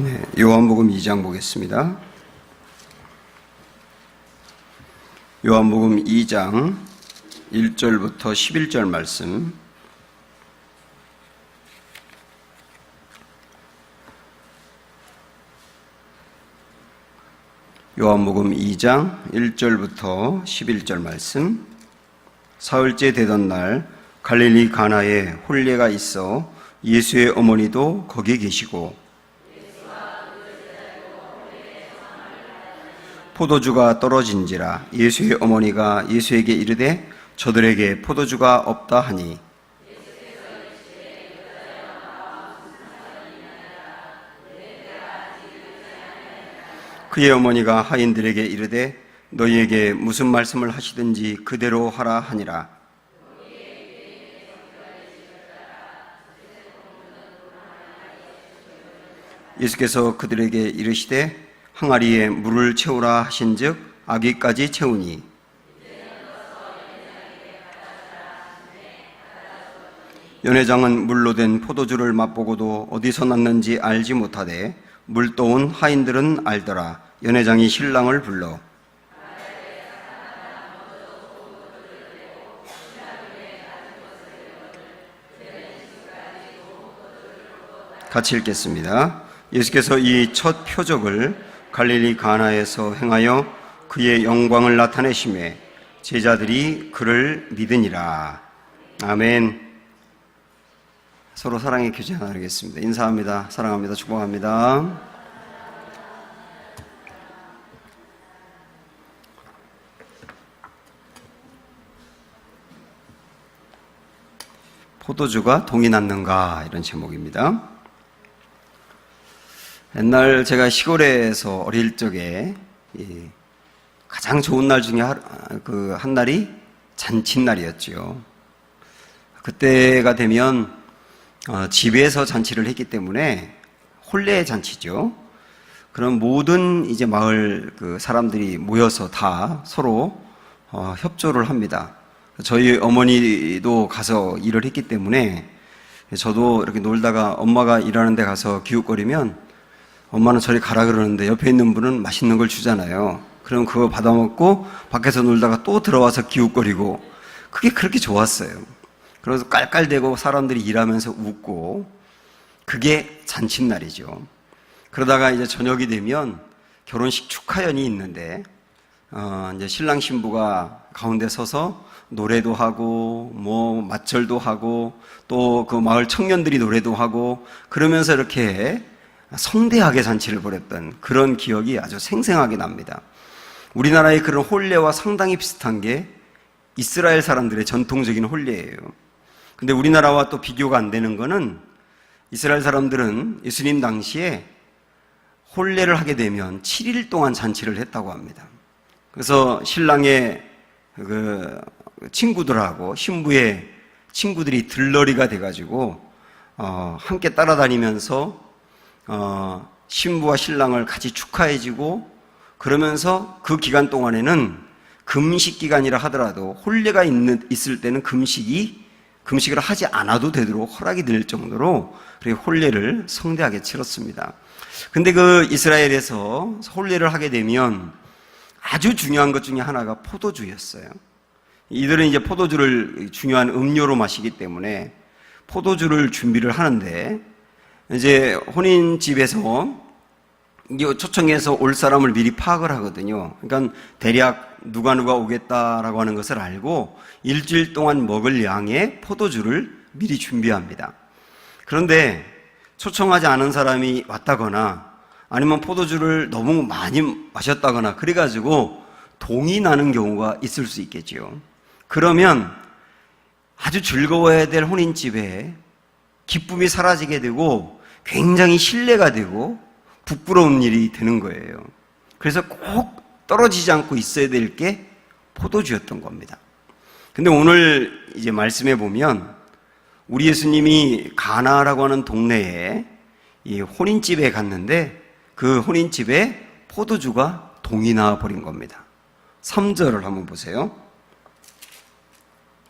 네, 요한복음 2장 보겠습니다. 요한복음 2장 1절부터 11절 말씀. 요한복음 2장 1절부터 11절 말씀. 사흘째 되던 날 갈릴리 가나에 혼례가 있어 예수의 어머니도 거기 계시고 포도주가 떨어진지라 예수의 어머니가 예수에게 이르되 저들에게 포도주가 없다 하니 그의 어머니가 하인들에게 이르되 너희에게 무슨 말씀을 하시든지 그대로 하라 하니라. 예수께서 그들에게 이르시되 항아리에 물을 채우라 하신즉 아기까지 채우니 연회장은 물로 된 포도주를 맛보고도 어디서 났는지 알지 못하되 물 떠온 하인들은 알더라. 연회장이 신랑을 불러 같이 읽겠습니다. 예수께서 이 첫 표적을 갈릴리 가나에서 행하여 그의 영광을 나타내시매 제자들이 그를 믿으니라. 아멘. 서로 사랑의 교제 나누겠습니다. 인사합니다. 사랑합니다. 축복합니다. 포도주가 동이 났는가, 이런 제목입니다. 옛날 제가 시골에서 어릴 적에 가장 좋은 날 중에 한 날이 잔칫날이었죠. 그때가 되면 집에서 잔치를 했기 때문에 혼례 잔치죠. 그럼 모든 이제 마을 사람들이 모여서 다 서로 협조를 합니다. 저희 어머니도 가서 일을 했기 때문에 저도 이렇게 놀다가 엄마가 일하는 데 가서 기웃거리면 엄마는 저리 가라 그러는데 옆에 있는 분은 맛있는 걸 주잖아요. 그럼 그거 받아먹고 밖에서 놀다가 또 들어와서 기웃거리고, 그게 그렇게 좋았어요. 그래서 깔깔대고 사람들이 일하면서 웃고, 그게 잔칫날이죠. 그러다가 이제 저녁이 되면 결혼식 축하연이 있는데 이제 신랑 신부가 가운데 서서 노래도 하고 맞절도 하고 또 그 마을 청년들이 노래도 하고 그러면서 이렇게 성대하게 잔치를 벌였던 그런 기억이 아주 생생하게 납니다. 우리나라의 그런 혼례와 상당히 비슷한 게 이스라엘 사람들의 전통적인 혼례예요. 근데 우리나라와 또 비교가 안 되는 거는 이스라엘 사람들은 예수님 당시에 혼례를 하게 되면 7일 동안 잔치를 했다고 합니다. 그래서 신랑의 친구들하고 신부의 친구들이 들러리가 돼가지고 함께 따라다니면서 신부와 신랑을 같이 축하해주고, 그러면서 그 기간 동안에는 금식 기간이라 하더라도 혼례가 있을 때는 금식을 하지 않아도 되도록 허락이 될 정도로 그렇게 혼례를 성대하게 치렀습니다. 근데 그 이스라엘에서 혼례를 하게 되면 아주 중요한 것 중에 하나가 포도주였어요. 이들은 이제 포도주를 중요한 음료로 마시기 때문에 포도주를 준비를 하는데, 이제 혼인집에서 초청해서 올 사람을 미리 파악을 하거든요. 그러니까 대략 누가 오겠다라고 하는 것을 알고 일주일 동안 먹을 양의 포도주를 미리 준비합니다. 그런데 초청하지 않은 사람이 왔다거나 아니면 포도주를 너무 많이 마셨다거나 그래가지고 동이 나는 경우가 있을 수 있겠죠. 그러면 아주 즐거워야 될 혼인집에 기쁨이 사라지게 되고 굉장히 신뢰가 되고 부끄러운 일이 되는 거예요. 그래서 꼭 떨어지지 않고 있어야 될 게 포도주였던 겁니다. 근데 오늘 이제 말씀해 보면 우리 예수님이 가나라고 하는 동네에 이 혼인집에 갔는데 그 혼인집에 포도주가 동이 나 버린 겁니다. 3절을 한번 보세요.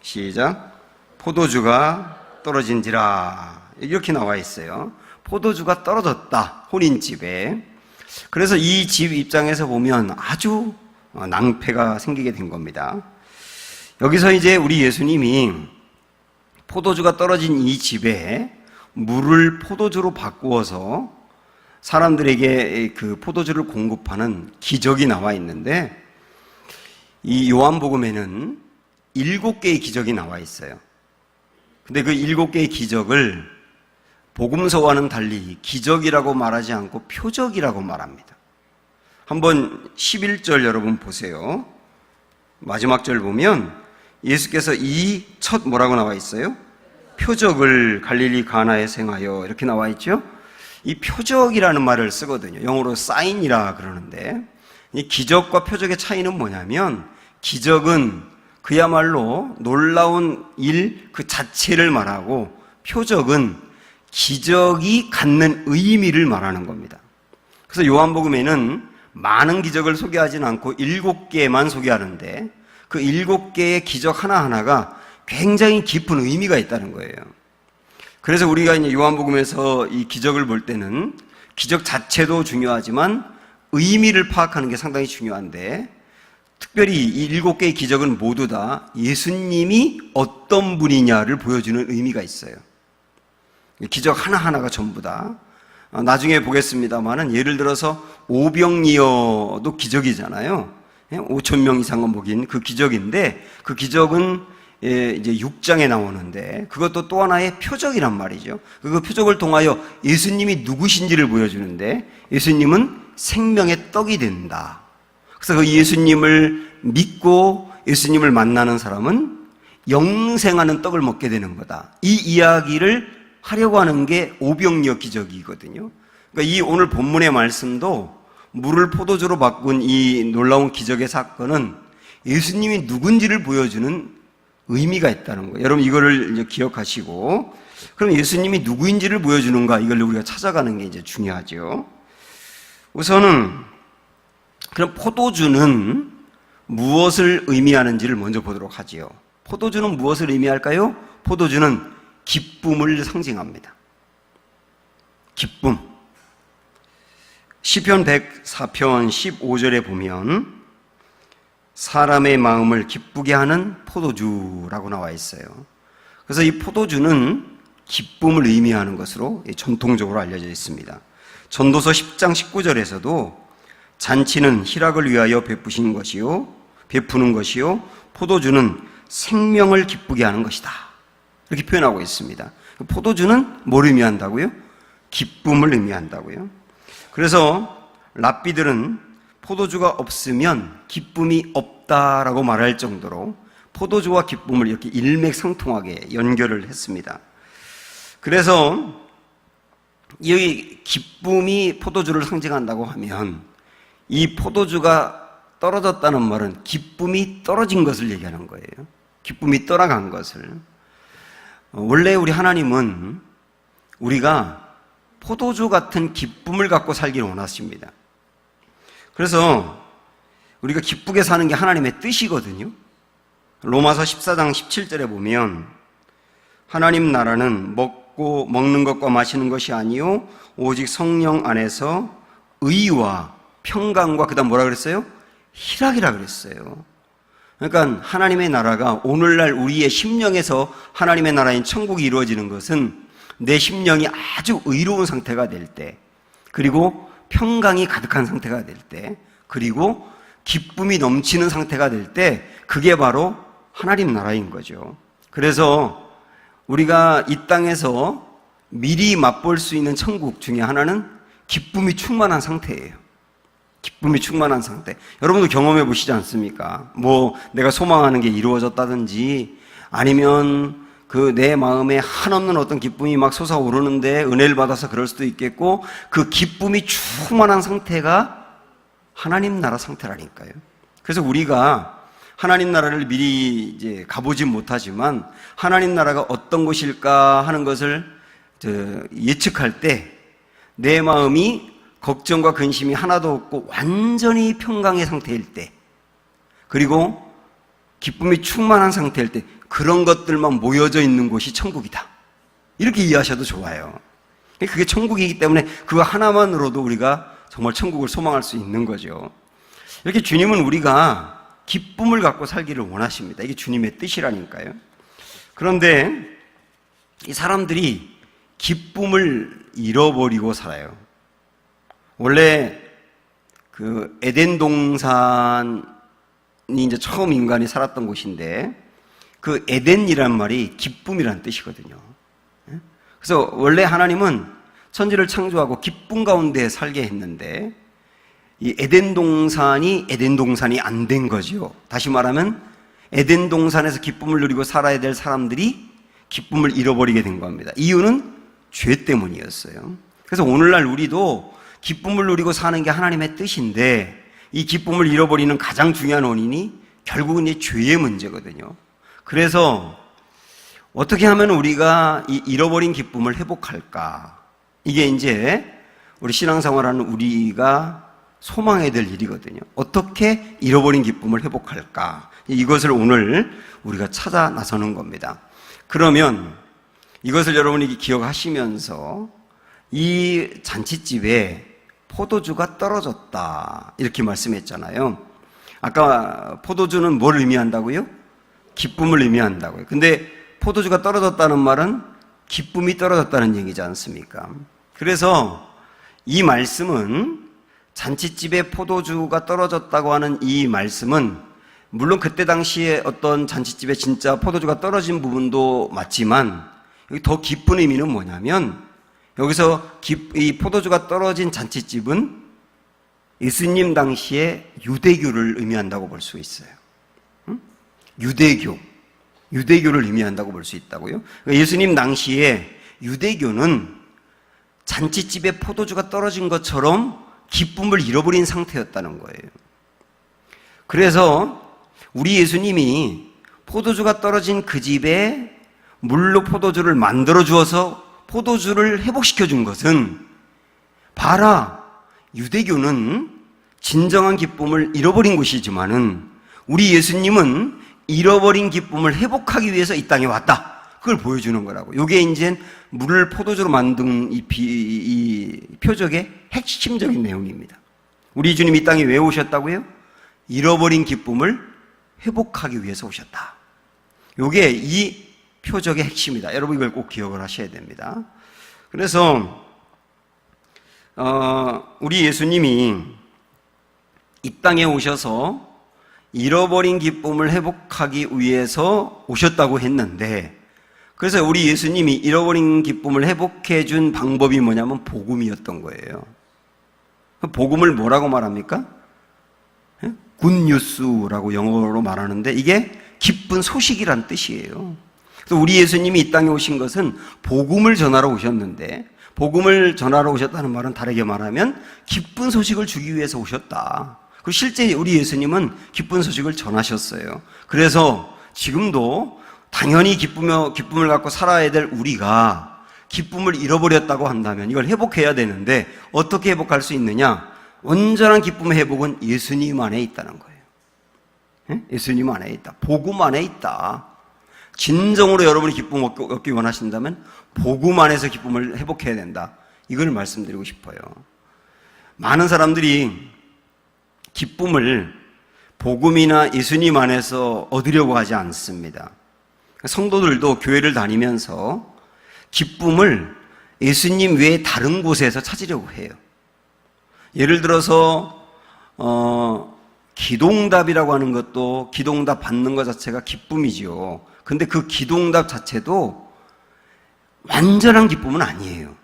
시작. 포도주가 떨어진지라. 이렇게 나와 있어요. 포도주가 떨어졌다, 혼인집에. 그래서 이 집 입장에서 보면 아주 낭패가 생기게 된 겁니다. 여기서 이제 우리 예수님이 포도주가 떨어진 이 집에 물을 포도주로 바꾸어서 사람들에게 그 포도주를 공급하는 기적이 나와 있는데, 이 요한복음에는 7개의 기적이 나와 있어요. 근데 그 7개의 기적을 복음서와는 달리 기적이라고 말하지 않고 표적이라고 말합니다. 한번 11절 여러분 보세요. 마지막 절 보면 예수께서 이 첫 뭐라고 나와 있어요? 표적을 갈릴리 가나에 행하여, 이렇게 나와 있죠. 이 표적이라는 말을 쓰거든요. 영어로 사인이라 그러는데, 이 기적과 표적의 차이는 뭐냐면, 기적은 그야말로 놀라운 일 그 자체를 말하고, 표적은 기적이 갖는 의미를 말하는 겁니다. 그래서 요한복음에는 많은 기적을 소개하지는 않고 7개만 소개하는데, 그 7개의 기적 하나하나가 굉장히 깊은 의미가 있다는 거예요. 그래서 우리가 이제 요한복음에서 이 기적을 볼 때는 기적 자체도 중요하지만 의미를 파악하는 게 상당히 중요한데, 특별히 이 7개의 기적은 모두 다 예수님이 어떤 분이냐를 보여주는 의미가 있어요. 기적 하나하나가 전부 다. 나중에 보겠습니다만은, 예를 들어서 오병이어도 기적이잖아요. 5,000명 이상을 먹인 그 기적인데, 그 기적은 이제 6장에 나오는데, 그것도 또 하나의 표적이란 말이죠. 그 표적을 통하여 예수님이 누구신지를 보여주는데, 예수님은 생명의 떡이 된다. 그래서 그 예수님을 믿고 예수님을 만나는 사람은 영생하는 떡을 먹게 되는 거다. 이 이야기를 하려고 하는 게 오병이어 기적이거든요. 그러니까 이 오늘 본문의 말씀도 물을 포도주로 바꾼 이 놀라운 기적의 사건은 예수님이 누군지를 보여주는 의미가 있다는 거예요. 여러분 이거를 이제 기억하시고, 그럼 예수님이 누구인지를 보여주는가, 이걸 우리가 찾아가는 게 이제 중요하죠. 우선은 그럼 포도주는 무엇을 의미하는지를 먼저 보도록 하지요. 포도주는 무엇을 의미할까요? 포도주는 기쁨을 상징합니다. 기쁨. 시편 104편 15절에 보면 사람의 마음을 기쁘게 하는 포도주라고 나와 있어요. 그래서 이 포도주는 기쁨을 의미하는 것으로 전통적으로 알려져 있습니다. 전도서 10장 19절에서도 잔치는 희락을 위하여 베푸는 것이요 포도주는 생명을 기쁘게 하는 것이다, 이렇게 표현하고 있습니다. 포도주는 뭘 의미한다고요? 기쁨을 의미한다고요. 그래서 랍비들은 포도주가 없으면 기쁨이 없다라고 말할 정도로 포도주와 기쁨을 이렇게 일맥상통하게 연결을 했습니다. 그래서 이 기쁨이 포도주를 상징한다고 하면, 이 포도주가 떨어졌다는 말은 기쁨이 떨어진 것을 얘기하는 거예요. 기쁨이 떠나간 것을. 원래 우리 하나님은 우리가 포도주 같은 기쁨을 갖고 살기를 원하십니다. 그래서 우리가 기쁘게 사는 게 하나님의 뜻이거든요. 로마서 14장 17절에 보면 하나님 나라는 먹는 것과 마시는 것이 아니요 오직 성령 안에서 의와 평강과, 그다음 뭐라 그랬어요? 희락이라 그랬어요. 그러니까 하나님의 나라가 오늘날 우리의 심령에서 하나님의 나라인 천국이 이루어지는 것은 내 심령이 아주 의로운 상태가 될 때, 그리고 평강이 가득한 상태가 될 때, 그리고 기쁨이 넘치는 상태가 될 때, 그게 바로 하나님 나라인 거죠. 그래서 우리가 이 땅에서 미리 맛볼 수 있는 천국 중에 하나는 기쁨이 충만한 상태예요. 기쁨이 충만한 상태. 여러분도 경험해 보시지 않습니까? 내가 소망하는 게 이루어졌다든지, 아니면 내 마음에 한없는 어떤 기쁨이 막 솟아오르는데 은혜를 받아서 그럴 수도 있겠고, 그 기쁨이 충만한 상태가 하나님 나라 상태라니까요. 그래서 우리가 하나님 나라를 미리 이제 가보진 못하지만 하나님 나라가 어떤 곳일까 하는 것을 예측할 때, 내 마음이 걱정과 근심이 하나도 없고 완전히 평강의 상태일 때, 그리고 기쁨이 충만한 상태일 때, 그런 것들만 모여져 있는 곳이 천국이다, 이렇게 이해하셔도 좋아요. 그게 천국이기 때문에 그거 하나만으로도 우리가 정말 천국을 소망할 수 있는 거죠. 이렇게 주님은 우리가 기쁨을 갖고 살기를 원하십니다. 이게 주님의 뜻이라니까요. 그런데 이 사람들이 기쁨을 잃어버리고 살아요. 원래 그 에덴 동산이 이제 처음 인간이 살았던 곳인데 그 에덴이란 말이 기쁨이란 뜻이거든요. 그래서 원래 하나님은 천지를 창조하고 기쁨 가운데 살게 했는데 이 에덴 동산이 안 된 거죠. 다시 말하면 에덴 동산에서 기쁨을 누리고 살아야 될 사람들이 기쁨을 잃어버리게 된 겁니다. 이유는 죄 때문이었어요. 그래서 오늘날 우리도 기쁨을 누리고 사는 게 하나님의 뜻인데 이 기쁨을 잃어버리는 가장 중요한 원인이 결국은 이 죄의 문제거든요. 그래서 어떻게 하면 우리가 이 잃어버린 기쁨을 회복할까? 이게 이제 우리 신앙생활하는 우리가 소망해야 될 일이거든요. 어떻게 잃어버린 기쁨을 회복할까? 이것을 오늘 우리가 찾아 나서는 겁니다. 그러면 이것을 여러분이 기억하시면서 이 잔칫집에 포도주가 떨어졌다 이렇게 말씀했잖아요. 아까 포도주는 뭘 의미한다고요? 기쁨을 의미한다고요. 근데 포도주가 떨어졌다는 말은 기쁨이 떨어졌다는 얘기지 않습니까? 그래서 이 말씀은 잔칫집에 포도주가 떨어졌다고 하는 이 말씀은 물론 그때 당시에 어떤 잔칫집에 진짜 포도주가 떨어진 부분도 맞지만 여기 더 깊은 의미는 뭐냐면 여기서 이 포도주가 떨어진 잔칫집은 예수님 당시에 유대교를 의미한다고 볼 수 있어요. 유대교를 의미한다고 볼 수 있다고요. 예수님 당시에 유대교는 잔칫집에 포도주가 떨어진 것처럼 기쁨을 잃어버린 상태였다는 거예요. 그래서 우리 예수님이 포도주가 떨어진 그 집에 물로 포도주를 만들어 주어서 포도주를 회복시켜 준 것은 봐라, 유대교는 진정한 기쁨을 잃어버린 곳이지만은 우리 예수님은 잃어버린 기쁨을 회복하기 위해서 이 땅에 왔다. 그걸 보여주는 거라고. 이게 이제 물을 포도주로 만든 이 표적의 핵심적인 내용입니다. 우리 주님이 이 땅에 왜 오셨다고요? 잃어버린 기쁨을 회복하기 위해서 오셨다. 이게 이 표적의 핵심이다. 여러분 이걸 꼭 기억을 하셔야 됩니다. 그래서 우리 예수님이 이 땅에 오셔서 잃어버린 기쁨을 회복하기 위해서 오셨다고 했는데 그래서 우리 예수님이 잃어버린 기쁨을 회복해 준 방법이 뭐냐면 복음이었던 거예요. 복음을 뭐라고 말합니까? 굿뉴스라고 영어로 말하는데 이게 기쁜 소식이란 뜻이에요. 그래서 우리 예수님이 이 땅에 오신 것은 복음을 전하러 오셨는데 복음을 전하러 오셨다는 말은 다르게 말하면 기쁜 소식을 주기 위해서 오셨다. 그리고 실제 우리 예수님은 기쁜 소식을 전하셨어요. 그래서 지금도 당연히 기쁨을 갖고 살아야 될 우리가 기쁨을 잃어버렸다고 한다면 이걸 회복해야 되는데 어떻게 회복할 수 있느냐? 온전한 기쁨의 회복은 예수님 안에 있다는 거예요. 예수님 안에 있다. 복음 안에 있다. 진정으로 여러분이 기쁨을 얻기 원하신다면 복음 안에서 기쁨을 회복해야 된다. 이걸 말씀드리고 싶어요. 많은 사람들이 기쁨을 복음이나 예수님 안에서 얻으려고 하지 않습니다. 성도들도 교회를 다니면서 기쁨을 예수님 외에 다른 곳에서 찾으려고 해요. 예를 들어서 기도응답이라고 하는 것도 기도응답 받는 것 자체가 기쁨이지요. 근데 그 기도응답 자체도 완전한 기쁨은 아니에요.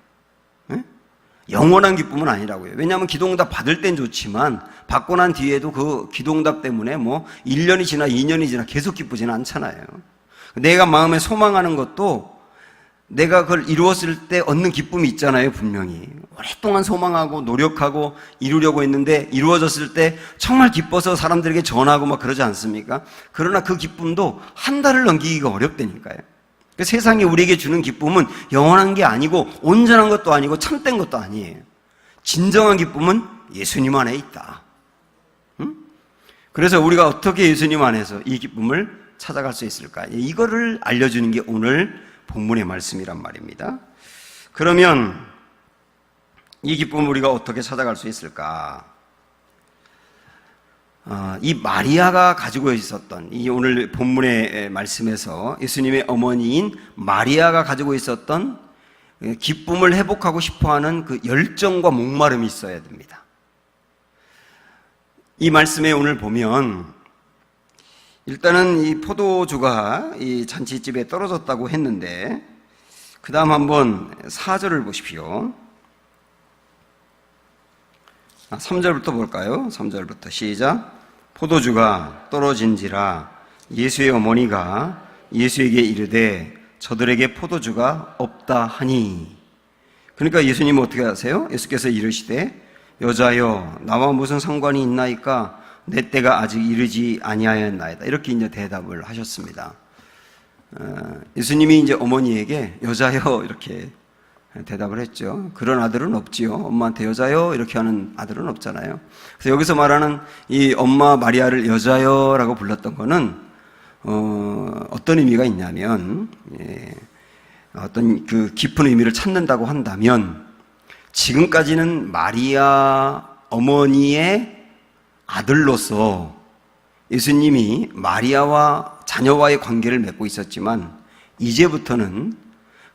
영원한 기쁨은 아니라고요. 왜냐하면 기도응답 받을 땐 좋지만 받고 난 뒤에도 그 기도응답 때문에 뭐 1년이 지나 2년이 지나 계속 기쁘지는 않잖아요. 내가 마음에 소망하는 것도 내가 그걸 이루었을 때 얻는 기쁨이 있잖아요, 분명히. 오랫동안 소망하고 노력하고 이루려고 했는데 이루어졌을 때 정말 기뻐서 사람들에게 전하고 막 그러지 않습니까? 그러나 그 기쁨도 한 달을 넘기기가 어렵다니까요. 세상이 우리에게 주는 기쁨은 영원한 게 아니고 온전한 것도 아니고 참된 것도 아니에요. 진정한 기쁨은 예수님 안에 있다. 그래서 우리가 어떻게 예수님 안에서 이 기쁨을 찾아갈 수 있을까? 이거를 알려주는 게 오늘 본문의 말씀이란 말입니다. 그러면 이 기쁨을 우리가 어떻게 찾아갈 수 있을까? 이 마리아가 가지고 있었던, 이 오늘 본문의 말씀에서 예수님의 어머니인 마리아가 가지고 있었던 기쁨을 회복하고 싶어하는 그 열정과 목마름이 있어야 됩니다. 이 말씀에 오늘 보면 일단은 이 포도주가 이 잔치집에 떨어졌다고 했는데 그 다음 한번 4절을 보십시오. 3절부터 볼까요? 3절부터 시작. 포도주가 떨어진지라 예수의 어머니가 예수에게 이르되 저들에게 포도주가 없다 하니. 그러니까 예수님은 어떻게 하세요? 예수께서 이르시되 여자여 나와 무슨 상관이 있나이까 내 때가 아직 이르지 아니하였나이다. 이렇게 이제 대답을 하셨습니다. 예수님이 이제 어머니에게 여자여 이렇게 대답을 했죠. 그런 아들은 없지요. 엄마한테 여자요 이렇게 하는 아들은 없잖아요. 그래서 여기서 말하는 이 엄마 마리아를 여자요라고 불렀던 거는 어떤 의미가 있냐면 어떤 그 깊은 의미를 찾는다고 한다면 지금까지는 마리아 어머니의 아들로서 예수님이 마리아와 자녀와의 관계를 맺고 있었지만 이제부터는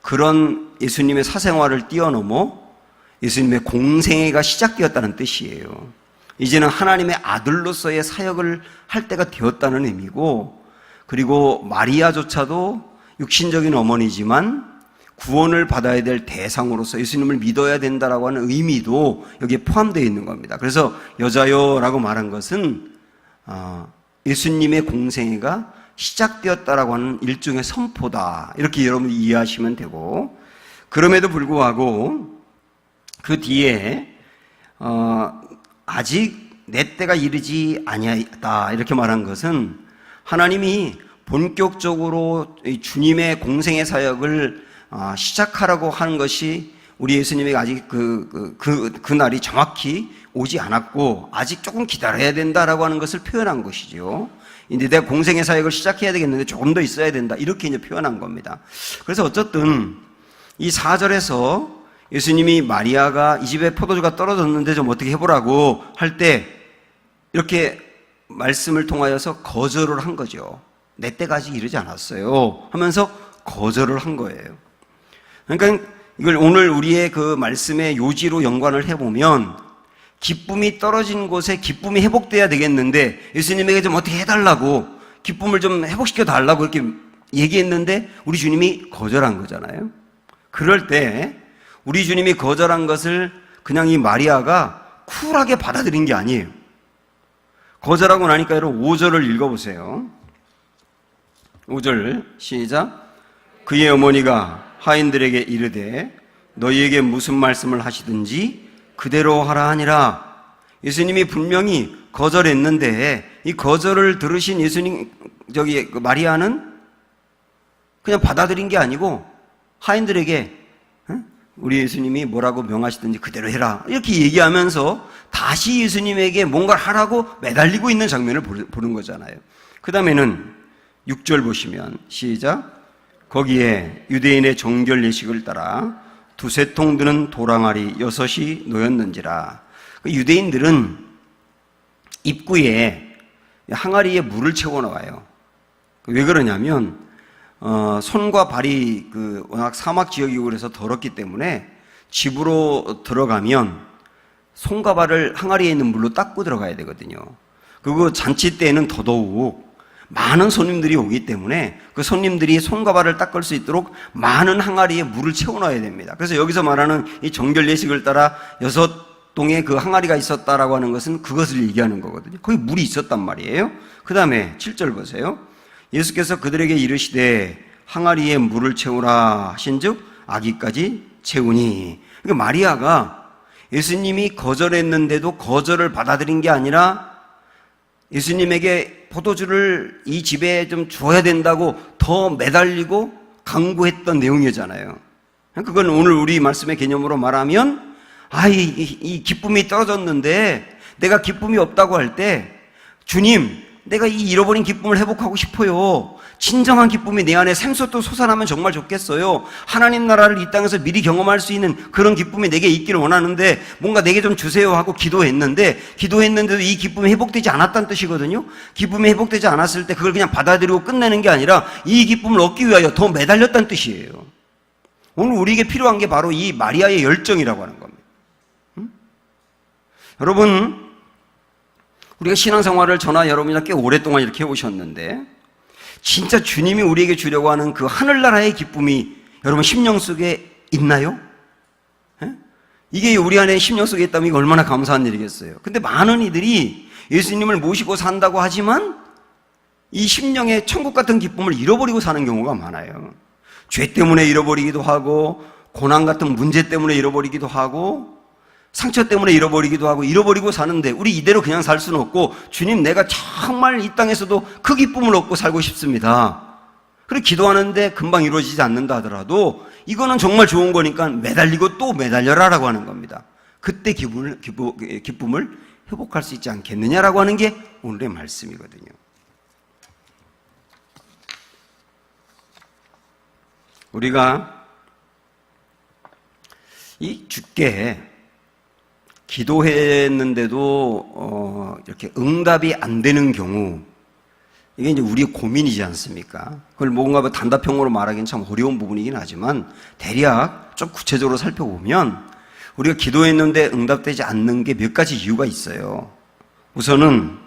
그런 예수님의 사생활을 뛰어넘어 예수님의 공생애가 시작되었다는 뜻이에요. 이제는 하나님의 아들로서의 사역을 할 때가 되었다는 의미고, 그리고 마리아조차도 육신적인 어머니지만 구원을 받아야 될 대상으로서 예수님을 믿어야 된다라고 하는 의미도 여기에 포함되어 있는 겁니다. 그래서 여자요라고 말한 것은 예수님의 공생애가 시작되었다라고 하는 일종의 선포다, 이렇게 여러분이 이해하시면 되고, 그럼에도 불구하고 그 뒤에 아직 내 때가 이르지 아니하다 이렇게 말한 것은 하나님이 본격적으로 주님의 공생의 사역을 시작하라고 하는 것이 우리 예수님에게 아직 그 날이 정확히 오지 않았고 아직 조금 기다려야 된다라고 하는 것을 표현한 것이죠. 이제 내가 공생의 사역을 시작해야 되겠는데 조금 더 있어야 된다, 이렇게 이제 표현한 겁니다. 그래서 어쨌든 이 4절에서 예수님이 마리아가 이 집에 포도주가 떨어졌는데 좀 어떻게 해보라고 할 때 이렇게 말씀을 통하여서 거절을 한 거죠. 내 때가 아직 이르지 않았어요 하면서 거절을 한 거예요. 그러니까 이걸 오늘 우리의 그 말씀의 요지로 연관을 해보면 기쁨이 떨어진 곳에 기쁨이 회복돼야 되겠는데 예수님에게 좀 어떻게 해달라고, 기쁨을 좀 회복시켜 달라고 이렇게 얘기했는데 우리 주님이 거절한 거잖아요. 그럴 때 우리 주님이 거절한 것을 그냥 이 마리아가 쿨하게 받아들인 게 아니에요. 거절하고 나니까 여러분 5절을 읽어보세요. 5절 시작. 그의 어머니가 하인들에게 이르되 너희에게 무슨 말씀을 하시든지 그대로 하라 하니라. 예수님이 분명히 거절했는데 이 거절을 들으신 예수님, 마리아는 그냥 받아들인 게 아니고 하인들에게 우리 예수님이 뭐라고 명하시든지 그대로 해라 이렇게 얘기하면서 다시 예수님에게 뭔가를 하라고 매달리고 있는 장면을 보는 거잖아요. 그 다음에는 6절 보시면 시작. 거기에 유대인의 정결 예식을 따라 두세 통 드는 도랑아리 6이 놓였는지라. 유대인들은 입구에 항아리에 물을 채워 넣어요. 왜 그러냐면 손과 발이 워낙 사막 지역이고 그래서 더럽기 때문에 집으로 들어가면 손과 발을 항아리에 있는 물로 닦고 들어가야 되거든요. 그리고 잔치 때에는 더더욱 많은 손님들이 오기 때문에 그 손님들이 손과 발을 닦을 수 있도록 많은 항아리에 물을 채워놔야 됩니다. 그래서 여기서 말하는 이 정결 예식을 따라 6동의 그 항아리가 있었다라고 하는 것은 그것을 얘기하는 거거든요. 거기 물이 있었단 말이에요. 그 다음에 7절 보세요. 예수께서 그들에게 이르시되 항아리에 물을 채우라 하신즉 아기까지 채우니. 그러니까 마리아가 예수님이 거절했는데도 거절을 받아들인 게 아니라 예수님에게 포도주를 이 집에 좀 줘야 된다고 더 매달리고 강구했던 내용이잖아요. 그건 오늘 우리 말씀의 개념으로 말하면 이 기쁨이 떨어졌는데 내가 기쁨이 없다고 할 때 주님 내가 이 잃어버린 기쁨을 회복하고 싶어요. 진정한 기쁨이 내 안에 샘솟도 솟아나면 정말 좋겠어요. 하나님 나라를 이 땅에서 미리 경험할 수 있는 그런 기쁨이 내게 있기를 원하는데 뭔가 내게 좀 주세요 하고 기도했는데도 이 기쁨이 회복되지 않았다는 뜻이거든요. 기쁨이 회복되지 않았을 때 그걸 그냥 받아들이고 끝내는 게 아니라 이 기쁨을 얻기 위하여 더 매달렸다는 뜻이에요. 오늘 우리에게 필요한 게 바로 이 마리아의 열정이라고 하는 겁니다. 여러분, 우리가 신앙생활을 저나 여러분이나 꽤 오랫동안 이렇게 해오셨는데 진짜 주님이 우리에게 주려고 하는 그 하늘나라의 기쁨이 여러분 심령 속에 있나요? 이게 우리 안에 심령 속에 있다면 이거 얼마나 감사한 일이겠어요. 근데 많은 이들이 예수님을 모시고 산다고 하지만 이 심령의 천국 같은 기쁨을 잃어버리고 사는 경우가 많아요. 죄 때문에 잃어버리기도 하고 고난 같은 문제 때문에 잃어버리기도 하고 상처 때문에 잃어버리기도 하고 잃어버리고 사는데 우리 이대로 그냥 살 수는 없고 주님 내가 정말 이 땅에서도 그 기쁨을 얻고 살고 싶습니다. 그리고 기도하는데 금방 이루어지지 않는다 하더라도 이거는 정말 좋은 거니까 매달리고 또 매달려라라고 하는 겁니다. 그때 기쁨을 회복할 수 있지 않겠느냐라고 하는 게 오늘의 말씀이거든요. 우리가 이 주께 기도했는데도 이렇게 응답이 안 되는 경우, 이게 이제 우리의 고민이지 않습니까? 그걸 뭔가 단답형으로 말하기는 참 어려운 부분이긴 하지만 대략 좀 구체적으로 살펴보면 우리가 기도했는데 응답되지 않는 게 몇 가지 이유가 있어요. 우선은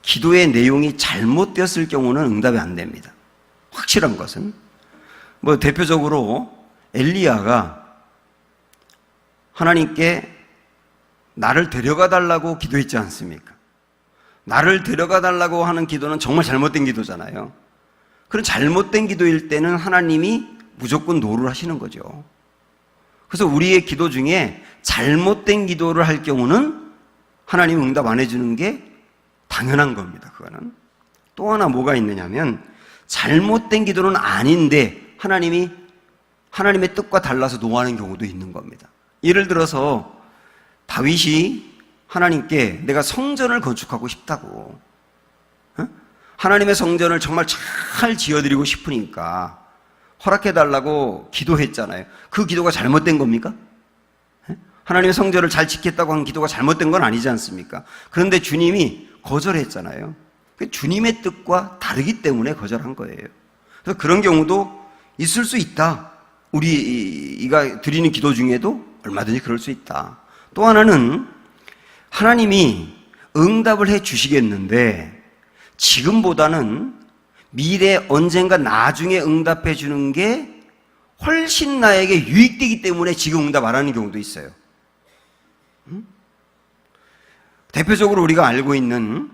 기도의 내용이 잘못되었을 경우는 응답이 안 됩니다. 확실한 것은 대표적으로 엘리야가 하나님께 나를 데려가 달라고 기도했지 않습니까? 나를 데려가 달라고 하는 기도는 정말 잘못된 기도잖아요. 그런 잘못된 기도일 때는 하나님이 무조건 노를 하시는 거죠. 그래서 우리의 기도 중에 잘못된 기도를 할 경우는 하나님이 응답 안 해주는 게 당연한 겁니다. 그거는. 또 하나 뭐가 있느냐면 잘못된 기도는 아닌데 하나님의 뜻과 달라서 노하는 경우도 있는 겁니다. 예를 들어서 다윗이 하나님께 내가 성전을 건축하고 싶다고, 하나님의 성전을 정말 잘 지어드리고 싶으니까 허락해달라고 기도했잖아요. 그 기도가 잘못된 겁니까? 하나님의 성전을 잘 지켰다고 한 기도가 잘못된 건 아니지 않습니까? 그런데 주님이 거절했잖아요. 주님의 뜻과 다르기 때문에 거절한 거예요. 그래서 그런 경우도 있을 수 있다. 우리가 드리는 기도 중에도 얼마든지 그럴 수 있다. 또 하나는 하나님이 응답을 해 주시겠는데 지금보다는 미래 언젠가 나중에 응답해 주는 게 훨씬 나에게 유익되기 때문에 지금 응답 안 하는 경우도 있어요. 대표적으로 우리가 알고 있는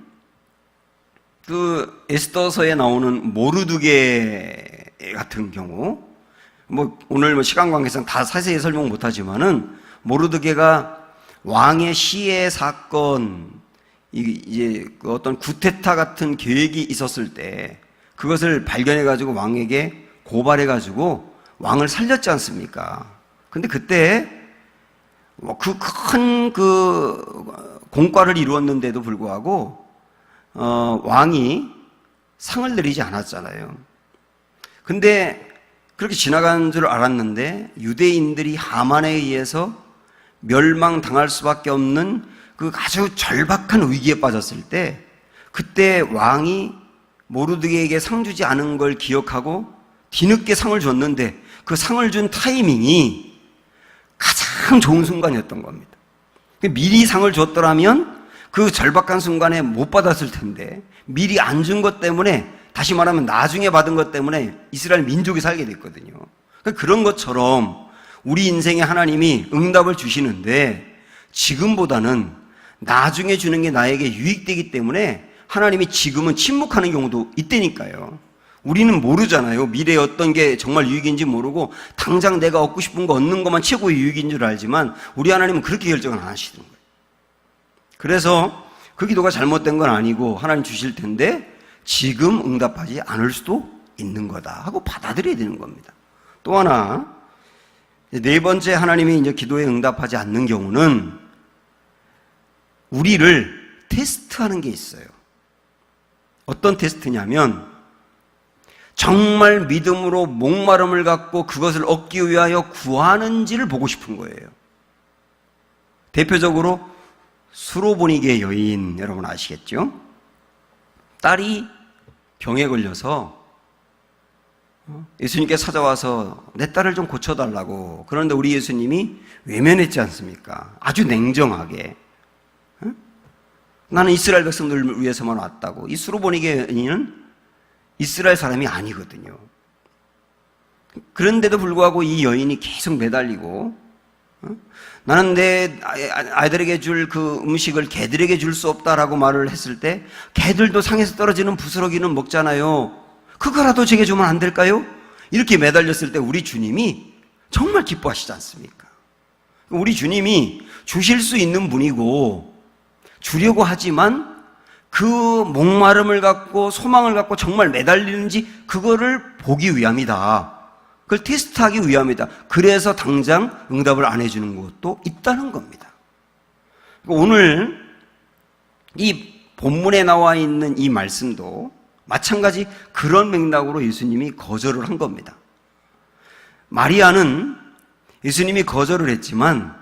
그 에스더서에 나오는 모르드게 같은 경우, 오늘 시간 관계상 다 자세히 설명 못 하지만은 모르드게가 왕의 시해 사건, 이제 어떤 쿠데타 같은 계획이 있었을 때 그것을 발견해가지고 왕에게 고발해가지고 왕을 살렸지 않습니까? 근데 그때 그 큰 공과를 이루었는데도 불구하고 왕이 상을 내리지 않았잖아요. 근데 그렇게 지나간 줄 알았는데 유대인들이 하만에 의해서 멸망당할 수밖에 없는 그 아주 절박한 위기에 빠졌을 때 그때 왕이 모르드게에게 상 주지 않은 걸 기억하고 뒤늦게 상을 줬는데 그 상을 준 타이밍이 가장 좋은 순간이었던 겁니다. 미리 상을 줬더라면 그 절박한 순간에 못 받았을 텐데 미리 안 준 것 때문에, 다시 말하면 나중에 받은 것 때문에 이스라엘 민족이 살게 됐거든요. 그런 것처럼 우리 인생에 하나님이 응답을 주시는데 지금보다는 나중에 주는 게 나에게 유익되기 때문에 하나님이 지금은 침묵하는 경우도 있다니까요. 우리는 모르잖아요. 미래에 어떤 게 정말 유익인지 모르고 당장 내가 얻고 싶은 거 얻는 것만 최고의 유익인 줄 알지만 우리 하나님은 그렇게 결정을 안 하시는 거예요. 그래서 그 기도가 잘못된 건 아니고 하나님 주실 텐데 지금 응답하지 않을 수도 있는 거다 하고 받아들여야 되는 겁니다. 또 하나, 네 번째 하나님이 이제 기도에 응답하지 않는 경우는 우리를 테스트하는 게 있어요. 어떤 테스트냐면 정말 믿음으로 목마름을 갖고 그것을 얻기 위하여 구하는지를 보고 싶은 거예요. 대표적으로 수로보니게 여인 여러분 아시겠죠? 딸이 병에 걸려서 예수님께 찾아와서 내 딸을 좀 고쳐달라고. 그런데 우리 예수님이 외면했지 않습니까? 아주 냉정하게. 나는 이스라엘 백성들을 위해서만 왔다고. 이 수로보니게 여인은 이스라엘 사람이 아니거든요. 그런데도 불구하고 이 여인이 계속 매달리고 나는 내 아이들에게 줄 그 음식을 개들에게 줄 수 없다라고 말을 했을 때 개들도 상에서 떨어지는 부스러기는 먹잖아요. 그거라도 제게 주면 안 될까요? 이렇게 매달렸을 때 우리 주님이 정말 기뻐하시지 않습니까? 우리 주님이 주실 수 있는 분이고 주려고 하지만 그 목마름을 갖고 소망을 갖고 정말 매달리는지 그거를 보기 위함이다. 그걸 테스트하기 위함이다. 그래서 당장 응답을 안 해주는 것도 있다는 겁니다. 오늘 이 본문에 나와 있는 이 말씀도 마찬가지 그런 맥락으로 예수님이 거절을 한 겁니다. 마리아는 예수님이 거절을 했지만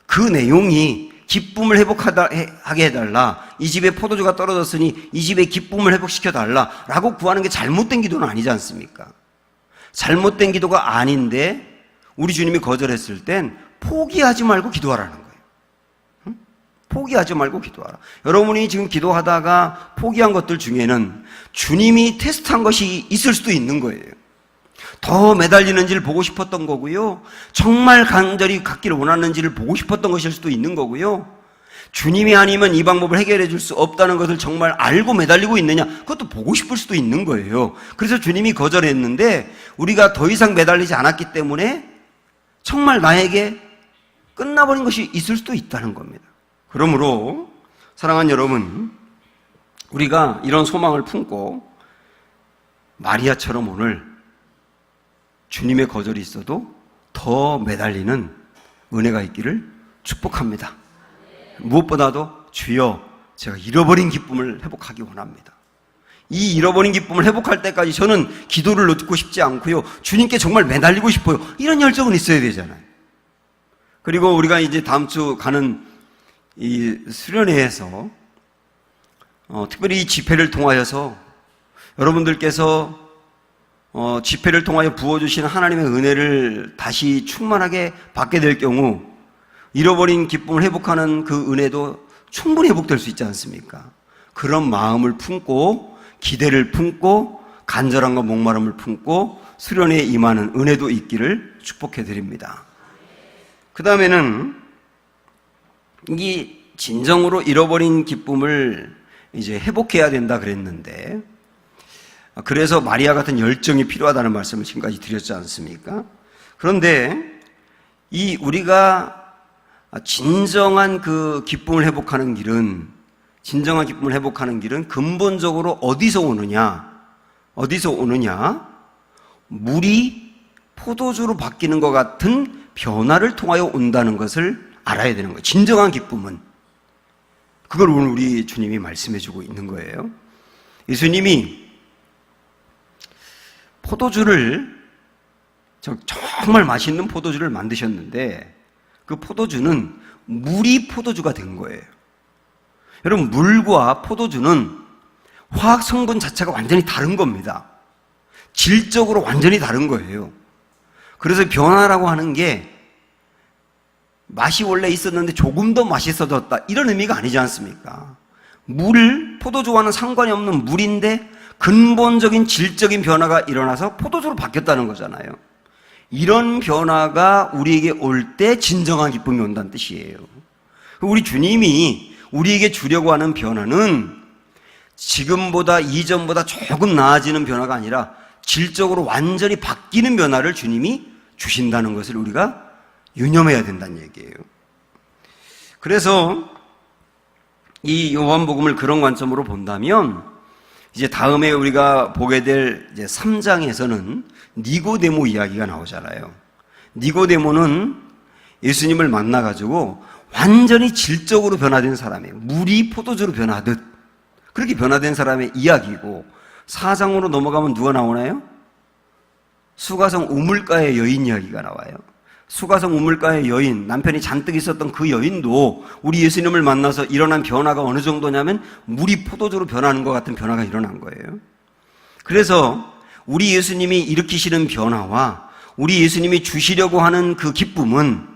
그 내용이 기쁨을 회복하게 해달라. 이 집에 포도주가 떨어졌으니 이 집에 기쁨을 회복시켜달라 라고 구하는 게 잘못된 기도는 아니지 않습니까? 잘못된 기도가 아닌데 우리 주님이 거절했을 땐 포기하지 말고 기도하라는 거예요. 포기하지 말고 기도하라. 여러분이 지금 기도하다가 포기한 것들 중에는 주님이 테스트한 것이 있을 수도 있는 거예요. 더 매달리는지를 보고 싶었던 거고요. 정말 간절히 갖기를 원하는지를 보고 싶었던 것일 수도 있는 거고요. 주님이 아니면 이 방법을 해결해 줄 수 없다는 것을 정말 알고 매달리고 있느냐, 그것도 보고 싶을 수도 있는 거예요. 그래서 주님이 거절했는데 우리가 더 이상 매달리지 않았기 때문에 정말 나에게 끝나버린 것이 있을 수도 있다는 겁니다. 그러므로 사랑하는 여러분, 우리가 이런 소망을 품고 마리아처럼 오늘 주님의 거절이 있어도 더 매달리는 은혜가 있기를 축복합니다. 무엇보다도 주여, 제가 잃어버린 기쁨을 회복하기 원합니다. 이 잃어버린 기쁨을 회복할 때까지 저는 기도를 놓고 싶지 않고요. 주님께 정말 매달리고 싶어요. 이런 열정은 있어야 되잖아요. 그리고 우리가 이제 다음 주 가는 이 수련회에서 특별히 이 집회를 통하여서 여러분들께서 집회를 통하여 부어주신 하나님의 은혜를 다시 충만하게 받게 될 경우 잃어버린 기쁨을 회복하는 그 은혜도 충분히 회복될 수 있지 않습니까? 그런 마음을 품고 기대를 품고 간절함과 목마름을 품고 수련회에 임하는 은혜도 있기를 축복해 드립니다. 그 다음에는 이 진정으로 잃어버린 기쁨을 이제 회복해야 된다 그랬는데, 그래서 마리아 같은 열정이 필요하다는 말씀을 지금까지 드렸지 않습니까? 그런데 이 우리가 진정한 그 기쁨을 회복하는 길은, 진정한 기쁨을 회복하는 길은 근본적으로 어디서 오느냐? 물이 포도주로 바뀌는 것 같은 변화를 통하여 온다는 것을 알아야 되는 거예요. 진정한 기쁨은. 그걸 오늘 우리 주님이 말씀해 주고 있는 거예요. 예수님이 포도주를, 정말 맛있는 포도주를 만드셨는데 그 포도주는 물이 포도주가 된 거예요. 여러분, 물과 포도주는 화학 성분 자체가 완전히 다른 겁니다. 질적으로 완전히 다른 거예요. 그래서 변화라고 하는 게 맛이 원래 있었는데 조금 더 맛있어졌다, 이런 의미가 아니지 않습니까? 포도주와는 상관이 없는 물인데 근본적인 질적인 변화가 일어나서 포도주로 바뀌었다는 거잖아요. 이런 변화가 우리에게 올 때 진정한 기쁨이 온다는 뜻이에요. 우리 주님이 우리에게 주려고 하는 변화는 지금보다 이전보다 조금 나아지는 변화가 아니라 질적으로 완전히 바뀌는 변화를 주님이 주신다는 것을 우리가 유념해야 된다는 얘기예요. 그래서 이 요한복음을 그런 관점으로 본다면 이제 다음에 우리가 보게 될 이제 3장에서는 니고데모 이야기가 나오잖아요. 니고데모는 예수님을 만나가지고 완전히 질적으로 변화된 사람이에요. 물이 포도주로 변하듯 그렇게 변화된 사람의 이야기고, 4장으로 넘어가면 누가 나오나요? 수가성 우물가의 여인 이야기가 나와요. 수가성 우물가의 여인, 남편이 잔뜩 있었던 그 여인도 우리 예수님을 만나서 일어난 변화가 어느 정도냐면 물이 포도주로 변하는 것 같은 변화가 일어난 거예요. 그래서 우리 예수님이 일으키시는 변화와 우리 예수님이 주시려고 하는 그 기쁨은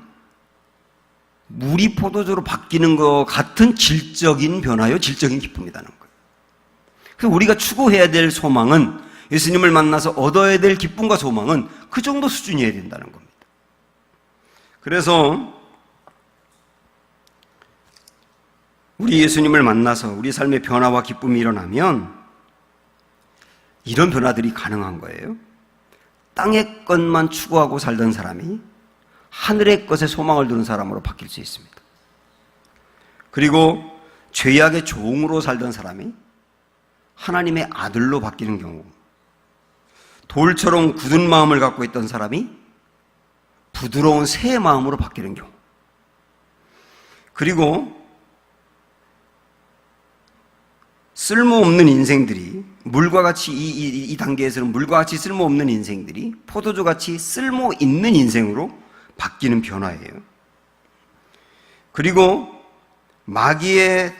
물이 포도주로 바뀌는 것 같은 질적인 변화요, 질적인 기쁨이라는 거예요. 그래서 우리가 추구해야 될 소망은, 예수님을 만나서 얻어야 될 기쁨과 소망은 그 정도 수준이어야 된다는 겁니다. 그래서 우리 예수님을 만나서 우리 삶의 변화와 기쁨이 일어나면 이런 변화들이 가능한 거예요. 땅의 것만 추구하고 살던 사람이 하늘의 것에 소망을 두는 사람으로 바뀔 수 있습니다. 그리고 죄악의 종으로 살던 사람이 하나님의 아들로 바뀌는 경우, 돌처럼 굳은 마음을 갖고 있던 사람이 부드러운 새 마음으로 바뀌는 경우, 그리고 쓸모없는 인생들이 물과 같이 이 단계에서는 물과 같이 쓸모없는 인생들이 포도주같이 쓸모 있는 인생으로 바뀌는 변화예요. 그리고 마귀의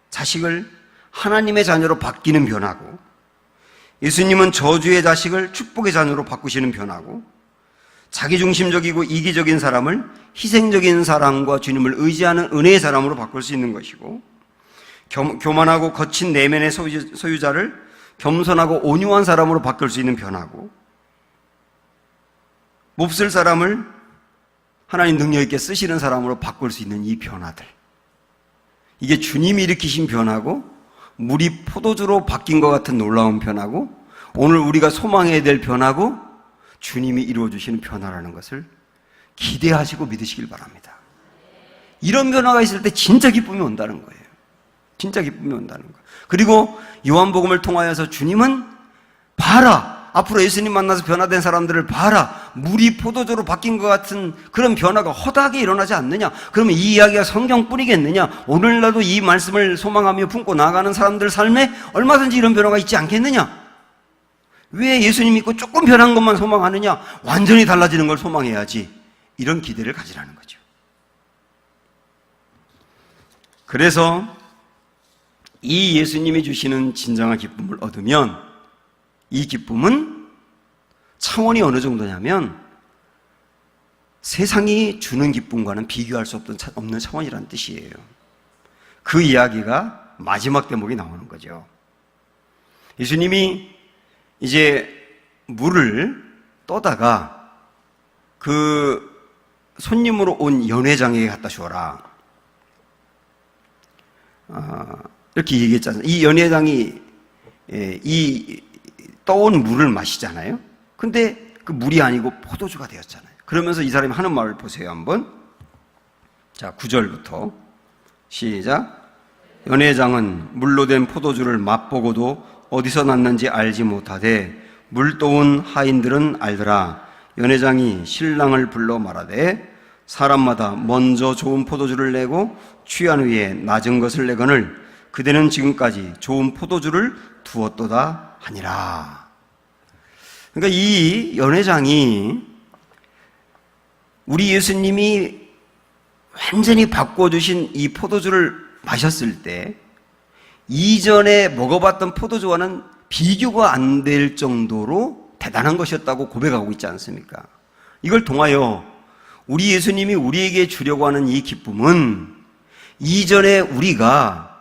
자식을 하나님의 자녀로 바뀌는 변화고, 예수님은 저주의 자식을 축복의 자녀로 바꾸시는 변화고, 자기중심적이고 이기적인 사람을 희생적인 사람과 주님을 의지하는 은혜의 사람으로 바꿀 수 있는 것이고, 교만하고 거친 내면의 소유자를 겸손하고 온유한 사람으로 바꿀 수 있는 변화고, 몹쓸 사람을 하나님 능력 있게 쓰시는 사람으로 바꿀 수 있는 이 변화들, 이게 주님이 일으키신 변화고, 물이 포도주로 바뀐 것 같은 놀라운 변화고, 오늘 우리가 소망해야 될 변화고, 주님이 이루어주시는 변화라는 것을 기대하시고 믿으시길 바랍니다. 이런 변화가 있을 때 진짜 기쁨이 온다는 거예요. 진짜 기쁨이 온다는 거예요. 그리고 요한복음을 통하여서 주님은 봐라, 앞으로 예수님 만나서 변화된 사람들을 봐라, 물이 포도주로 바뀐 것 같은 그런 변화가 허다하게 일어나지 않느냐? 그러면 이 이야기가 성경뿐이겠느냐? 오늘날도 이 말씀을 소망하며 품고 나아가는 사람들 삶에 얼마든지 이런 변화가 있지 않겠느냐? 왜 예수님 믿고 조금 변한 것만 소망하느냐? 완전히 달라지는 걸 소망해야지. 이런 기대를 가지라는 거죠. 그래서 이 예수님이 주시는 진정한 기쁨을 얻으면, 이 기쁨은 차원이 어느 정도냐면 세상이 주는 기쁨과는 비교할 수 없는 차원이라는 뜻이에요. 그 이야기가 마지막 대목이 나오는 거죠. 예수님이 이제 물을 떠다가 그 손님으로 온 연회장에게 갖다 주어라, 이렇게 얘기했잖아요. 이 연회장이 이 떠온 물을 마시잖아요. 근데 그 물이 아니고 포도주가 되었잖아요. 그러면서 이 사람이 하는 말을 보세요, 한번. 자, 9절부터 시작. 연회장은 물로 된 포도주를 맛보고도 어디서 났는지 알지 못하되 물 떠온 하인들은 알더라. 연회장이 신랑을 불러 말하되 사람마다 먼저 좋은 포도주를 내고 취한 후에 낮은 것을 내거늘 그대는 지금까지 좋은 포도주를 두었도다 하니라. 그러니까 이 연회장이 우리 예수님이 완전히 바꿔주신 이 포도주를 마셨을 때 이전에 먹어봤던 포도주와는 비교가 안 될 정도로 대단한 것이었다고 고백하고 있지 않습니까? 이걸 통하여 우리 예수님이 우리에게 주려고 하는 이 기쁨은 이전에 우리가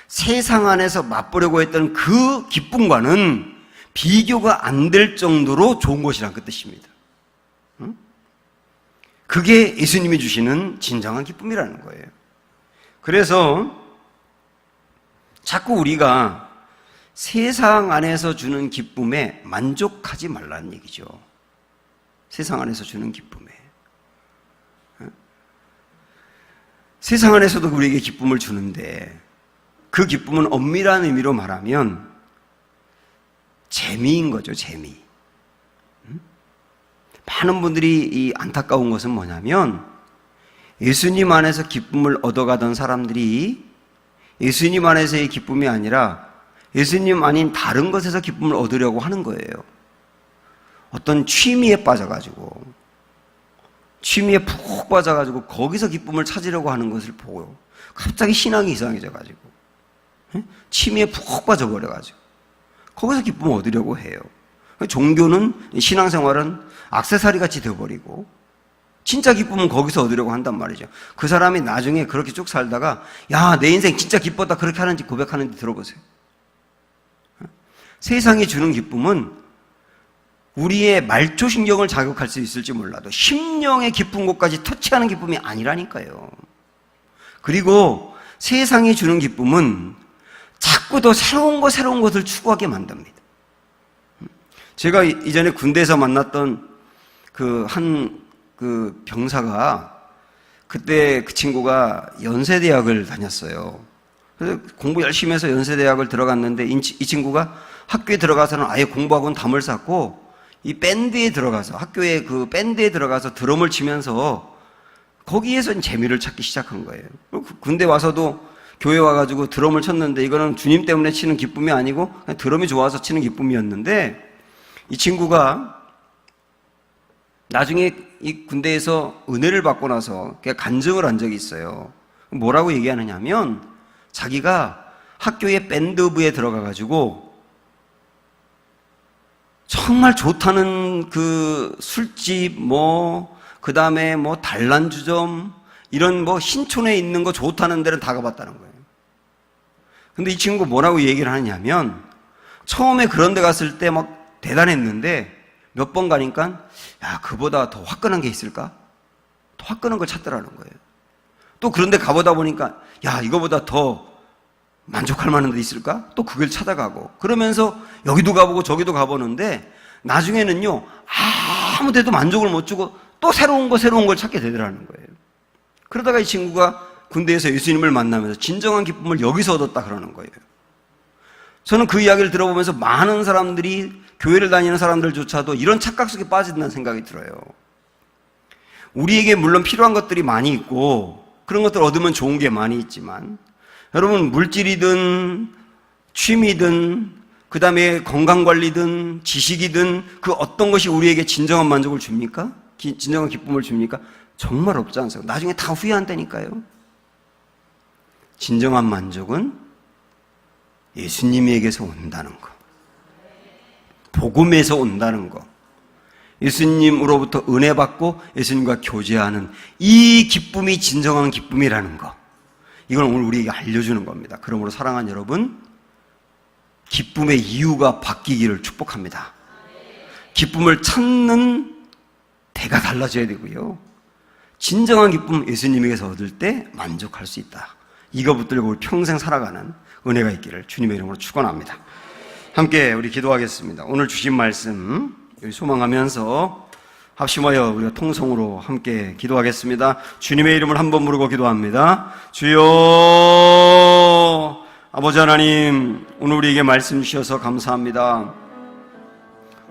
세상 안에서 맛보려고 했던 그 기쁨과는 비교가 안 될 정도로 좋은 것이란 그 뜻입니다. 그게 예수님이 주시는 진정한 기쁨이라는 거예요. 그래서 자꾸 우리가 세상 안에서 주는 기쁨에 만족하지 말라는 얘기죠. 세상 안에서 주는 기쁨에. 세상 안에서도 우리에게 기쁨을 주는데 그 기쁨은 엄밀한 의미로 말하면 재미인 거죠, 재미. 많은 분들이 이 안타까운 것은 뭐냐면 예수님 안에서 기쁨을 얻어가던 사람들이 예수님 안에서의 기쁨이 아니라 예수님 아닌 다른 것에서 기쁨을 얻으려고 하는 거예요. 어떤 취미에 빠져가지고, 취미에 푹 빠져가지고 거기서 기쁨을 찾으려고 하는 것을 보고 갑자기 신앙이 이상해져가지고, 취미에 푹 빠져버려가지고 거기서 기쁨을 얻으려고 해요. 종교는, 신앙생활은 액세서리 같이 되어버리고 진짜 기쁨은 거기서 얻으려고 한단 말이죠. 그 사람이 나중에 그렇게 쭉 살다가 야, 내 인생 진짜 기뻤다 그렇게 하는지 고백하는지 들어보세요. 세상이 주는 기쁨은 우리의 말초신경을 자극할 수 있을지 몰라도 심령의 깊은 곳까지 터치하는 기쁨이 아니라니까요. 그리고 세상이 주는 기쁨은 자꾸 더 새로운 것을 추구하게 만듭니다. 제가 이전에 군대에서 만났던 그 병사가, 그때 그 친구가 연세대학을 다녔어요. 그래서 공부 열심히 해서 연세대학을 들어갔는데 이 친구가 학교에 들어가서는 아예 공부하고는 담을 쌓고 이 밴드에 들어가서, 학교에 그 밴드에 들어가서 드럼을 치면서 거기에서 재미를 찾기 시작한 거예요. 군대 와서도 교회 와가지고 드럼을 쳤는데 이거는 주님 때문에 치는 기쁨이 아니고 그냥 드럼이 좋아서 치는 기쁨이었는데, 이 친구가 나중에 이 군대에서 은혜를 받고 나서 간증을 한 적이 있어요. 뭐라고 얘기하느냐 하면, 자기가 학교의 밴드부에 들어가가지고 정말 좋다는 그 술집, 그 다음에 단란주점, 이런 신촌에 있는 거 좋다는 데는 다 가봤다는 거예요. 근데 이 친구가 뭐라고 얘기를 하냐면, 처음에 그런 데 갔을 때 대단했는데 몇 번 가니까 야, 그보다 더 화끈한 게 있을까? 더 화끈한 걸 찾더라는 거예요. 또 그런 데 가보다 보니까 야, 이거보다 더 만족할 만한 데 있을까? 또 그걸 찾아가고, 그러면서 여기도 가보고 저기도 가보는데 나중에는요, 아무 데도 만족을 못 주고 또 새로운 걸 찾게 되더라는 거예요. 그러다가 이 친구가 군대에서 예수님을 만나면서 진정한 기쁨을 여기서 얻었다 그러는 거예요. 저는 그 이야기를 들어보면서 많은 사람들이, 교회를 다니는 사람들조차도 이런 착각 속에 빠진다는 생각이 들어요. 우리에게 물론 필요한 것들이 많이 있고 그런 것들 얻으면 좋은 게 많이 있지만, 여러분, 물질이든 취미든 그 다음에 건강관리든 지식이든 그 어떤 것이 우리에게 진정한 만족을 줍니까? 진정한 기쁨을 줍니까? 정말 없지 않습니까? 나중에 다 후회한다니까요. 진정한 만족은 예수님에게서 온다는 거, 복음에서 온다는 거, 예수님으로부터 은혜 받고 예수님과 교제하는 이 기쁨이 진정한 기쁨이라는 거, 이걸 오늘 우리에게 알려주는 겁니다. 그러므로 사랑하는 여러분, 기쁨의 이유가 바뀌기를 축복합니다. 기쁨을 찾는 대가 달라져야 되고요, 진정한 기쁨 예수님에게서 얻을 때 만족할 수 있다. 이거 붙들고 우리 평생 살아가는 은혜가 있기를 주님의 이름으로 축원합니다. 함께 우리 기도하겠습니다. 오늘 주신 말씀 소망하면서 합심하여 우리가 통성으로 함께 기도하겠습니다. 주님의 이름을 한번 부르고 기도합니다. 주여, 아버지 하나님, 오늘 우리에게 말씀 주셔서 감사합니다.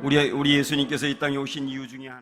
우리 예수님께서 이 땅에 오신 이유 중에 하나,